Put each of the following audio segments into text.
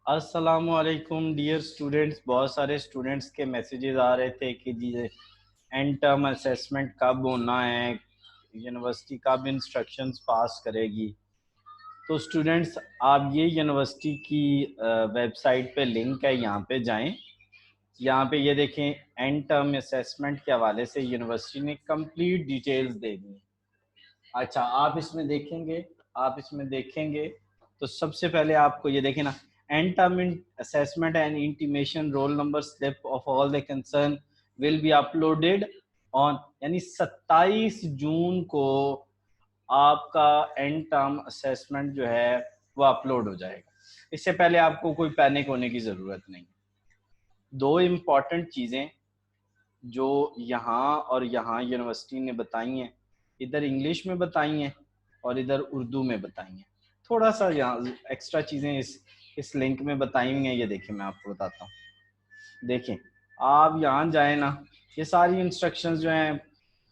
अस्सलाम वालेकुम dear students. बहुत सारे स्टूडेंट्स के मैसेजेस आ रहे थे कि जी एंड टर्म असेसमेंट कब होना है, यूनिवर्सिटी कब इंस्ट्रक्शंस पास करेगी। तो स्टूडेंट्स, आप ये यूनिवर्सिटी की वेबसाइट पे लिंक है, यहाँ पे जाएं। यहाँ पे ये देखें, एंड टर्म असेसमेंट के हवाले से यूनिवर्सिटी ने कंप्लीट डिटेल्स दे दी। अच्छा, आप इसमें देखेंगे तो सबसे पहले आपको ये देखें ना, and term assessment and intimation roll number slip of all the concern will be uploaded on, यानी 27 जून को आपका एंड टर्म असेसमेंट जो है वो अपलोड हो जाएगा। इससे पहले आपको कोई पैनिक होने की ज़रूरत नहीं। दो इम्पॉर्टेंट चीज़ें जो यहाँ और यहाँ यूनिवर्सिटी ने बताई हैं, इधर इंग्लिश में बताई हैं और इधर उर्दू में बताई हैं। थोड़ा सा यहाँ एक्स्ट्रा चीज़ें इस लिंक में बताई हुई हैं। ये देखिए, मैं आपको बताता हूँ। देखें, आप यहाँ जाए ना, ये सारी इंस्ट्रक्शंस जो हैं,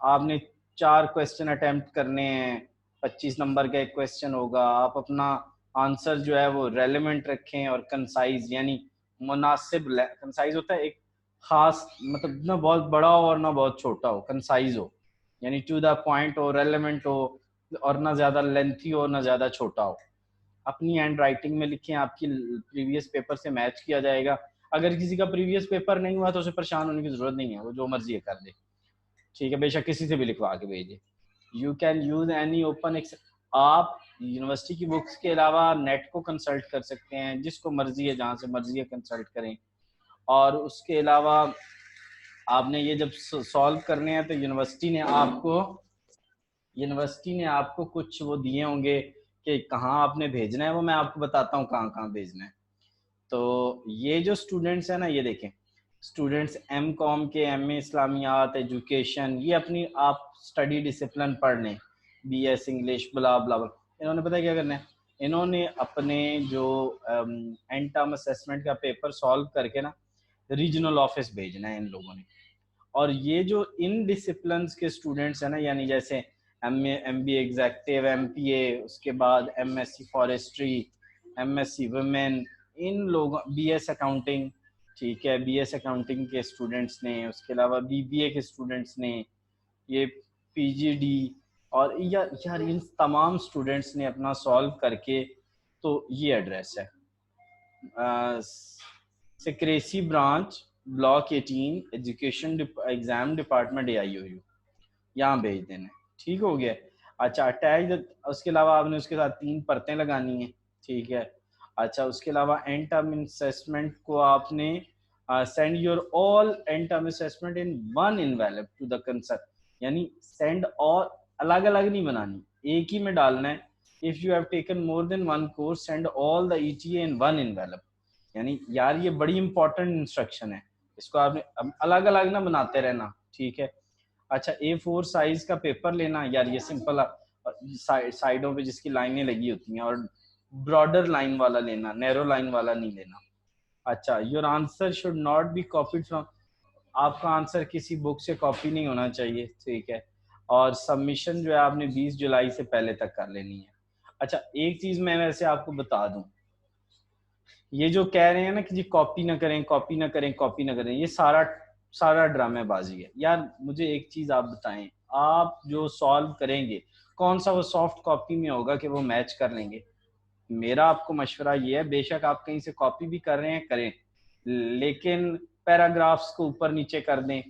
आपने 4 क्वेश्चन अटेम्प्ट करने हैं। 25 नंबर का एक क्वेश्चन होगा। आप अपना आंसर जो है वो रेलेवेंट रखें और कंसाइज, यानी मुनासिब। कंसाइज होता है एक खास, मतलब ना बहुत बड़ा हो और ना बहुत छोटा हो, कंसाइज हो, यानी टू द पॉइंट हो, रेलेवेंट हो, और ना ज़्यादा लेंथी हो ना ज़्यादा छोटा हो। अपनी हैंड राइटिंग में लिखें, आपकी प्रीवियस पेपर से मैच किया जाएगा। अगर किसी का प्रीवियस पेपर नहीं हुआ तो उसे परेशान होने की ज़रूरत नहीं है, वो जो मर्जी है कर दे, ठीक है, बेशक किसी से भी लिखवा के भेजे। You can use any open. आप यूनिवर्सिटी की बुक्स के अलावा नेट को कंसल्ट कर सकते हैं, जिसको मर्जी है जहाँ से मर्जी है कंसल्ट करें। और उसके अलावा आपने ये जब सॉल्व करने हैं तो यूनिवर्सिटी ने आपको कुछ वो दिए होंगे कि कहाँ आपने भेजना है। वो मैं आपको बताता हूँ कहाँ कहाँ भेजना है। तो ये जो स्टूडेंट्स हैं ना, ये देखें, स्टूडेंट्स एम कॉम के, एम ए इस्लामियात, एजुकेशन, ये अपनी आप स्टडी डिसिप्लिन पढ़ लें, बी एस इंग्लिश, ब्ला ब्ला ब्ला। इन्होंने पता है क्या करना है, इन्होंने अपने जो एंड टर्म असेसमेंट का पेपर सॉल्व करके ना रीजनल ऑफिस भेजना है इन लोगों ने। और ये जो इन डिसिप्लिन के स्टूडेंट्स हैं ना, यानी जैसे M B executive, M P A, उसके बाद M S C forestry, M S C women, इन लोगों, बी एस अकाउंटिंग, ठीक है, बी एस अकाउंटिंग के स्टूडेंट्स ने, उसके अलावा बी बी ए के स्टूडेंट्स ने, ये पी जी डी, और यार इन तमाम स्टूडेंट्स ने अपना सॉल्व करके, तो ये एड्रेस है secrecy branch, block 18, education exam department, AIOU, यहाँ भेज देना है। ठीक हो गया। अच्छा, अटैच, उसके अलावा आपने उसके साथ 3 परतें लगानी है, ठीक है। अच्छा, उसके अलावा एंड टर्म असेसमेंट को आपने send your all end term assessment in one envelope to the concern, यानी सेंड, और अलग अलग नहीं बनानी, एक ही में डालना है। If you have taken more than one course, send all the ETA in one envelope. यानी यार ये बड़ी इंपॉर्टेंट इंस्ट्रक्शन है, इसको आपने अलग अलग ना बनाते रहना, ठीक है। अच्छा, A4 साइज का पेपर लेना, यार ये सिंपल, साइडों पे जिसकी लाइनें लगी होती हैं, और ब्रॉडर लाइन वाला लेना, नैरो लाइन वाला नहीं लेना। अच्छा, your answer should not be copied from, आपका आंसर किसी बुक से कॉपी नहीं होना चाहिए, ठीक है। और सबमिशन जो है आपने 20 जुलाई से पहले तक कर लेनी है। अच्छा, एक चीज मैं वैसे आपको बता दूं, ये जो कह रहे हैं ना कि जी कॉपी ना करें, कॉपी ना करें, कॉपी ना करें, ये सारा सारा ड्रामेबाजी है। यार मुझे एक चीज आप बताएं, आप जो सॉल्व करेंगे कौन सा वो सॉफ्ट कॉपी में होगा कि वो मैच कर लेंगे? मेरा आपको मशवरा ये है, बेशक आप कहीं से कॉपी भी कर रहे हैं करें, लेकिन पैराग्राफ्स को ऊपर नीचे कर दें।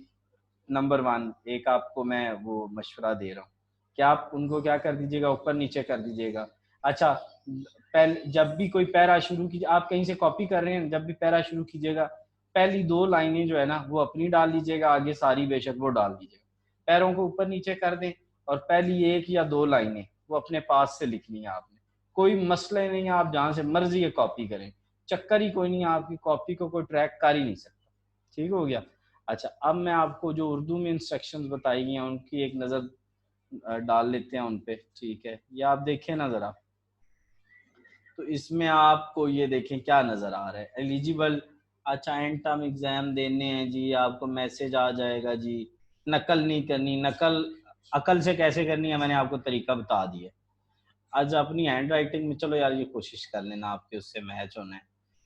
नंबर 1, एक आपको मैं वो मशवरा दे रहा हूँ कि आप उनको क्या कर दीजिएगा, ऊपर नीचे कर दीजिएगा। अच्छा, पहले जब भी कोई पैरा शुरू कीजिए, आप कहीं से कॉपी कर रहे हैं, जब भी पैरा शुरू कीजिएगा, पहली 2 लाइनें जो है ना वो अपनी डाल लीजिएगा, आगे सारी बेशक वो डाल दीजिएगा। पैरों को ऊपर नीचे कर दें, और पहली 1 या 2 लाइनें वो अपने पास से लिखनी है आपने। कोई मसला नहीं है, आप जहाँ से मर्जी है कॉपी करें, चक्कर ही कोई नहीं है, आपकी कॉपी को कोई ट्रैक कर ही नहीं सकता। ठीक हो गया। अच्छा, अब मैं आपको जो उर्दू में इंस्ट्रक्शंस बताई गई हैं उनकी एक नज़र डाल लेते हैं उन पे, ठीक है। ये आप देखें ना ज़रा, तो इसमें आपको ये देखें क्या नज़र आ रहा है, एलिजिबल। अच्छा, एंड टर्म एग्ज़ाम देने हैं जी, आपको मैसेज आ जाएगा जी, नकल नहीं करनी। नकल अकल से कैसे करनी है मैंने आपको तरीका बता दिया। आज अपनी हैंड राइटिंग में, चलो यार ये कोशिश कर लेना आपके उससे मैच होना है।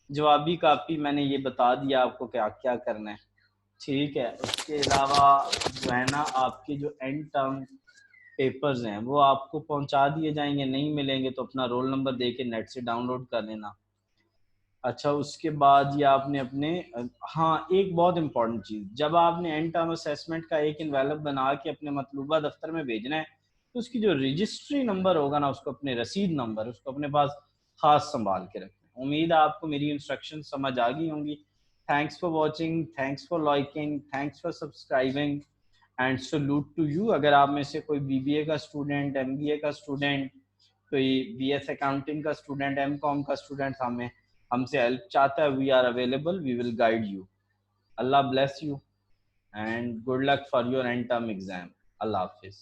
जवाबी कापी मैंने ये बता दिया आपको क्या क्या करना है, ठीक है। उसके अलावा जो है ना आपके जो एंड टर्म पेपर्स हैं वो आपको पहुंचा दिए जाएंगे, नहीं मिलेंगे तो अपना रोल नंबर दे के नेट से डाउनलोड कर लेना। अच्छा, उसके बाद ये आपने अपने हाँ, एक बहुत इंपॉर्टेंट चीज़, जब आपने एंड टर्म असेसमेंट का एक इन्वेलप बना के अपने मतलूबा दफ्तर में भेजना है, तो उसकी जो रजिस्ट्री नंबर होगा ना, उसको अपने रसीद नंबर उसको अपने पास खास संभाल के रखना। उम्मीद है आपको मेरी इंस्ट्रक्शन समझ आ गई होंगी। Thanks for watching, thanks for liking, thanks for subscribing and salute to you. अगर आप में से कोई बीबीए का स्टूडेंट, एमबीए का स्टूडेंट, कोई बीएस अकाउंटिंग का स्टूडेंट, एमकॉम का स्टूडेंट हमें हमसे हेल्प चाहता है, we are available, we will guide you. अल्लाह bless you and good luck for your end term exam. अल्लाह हाफिज।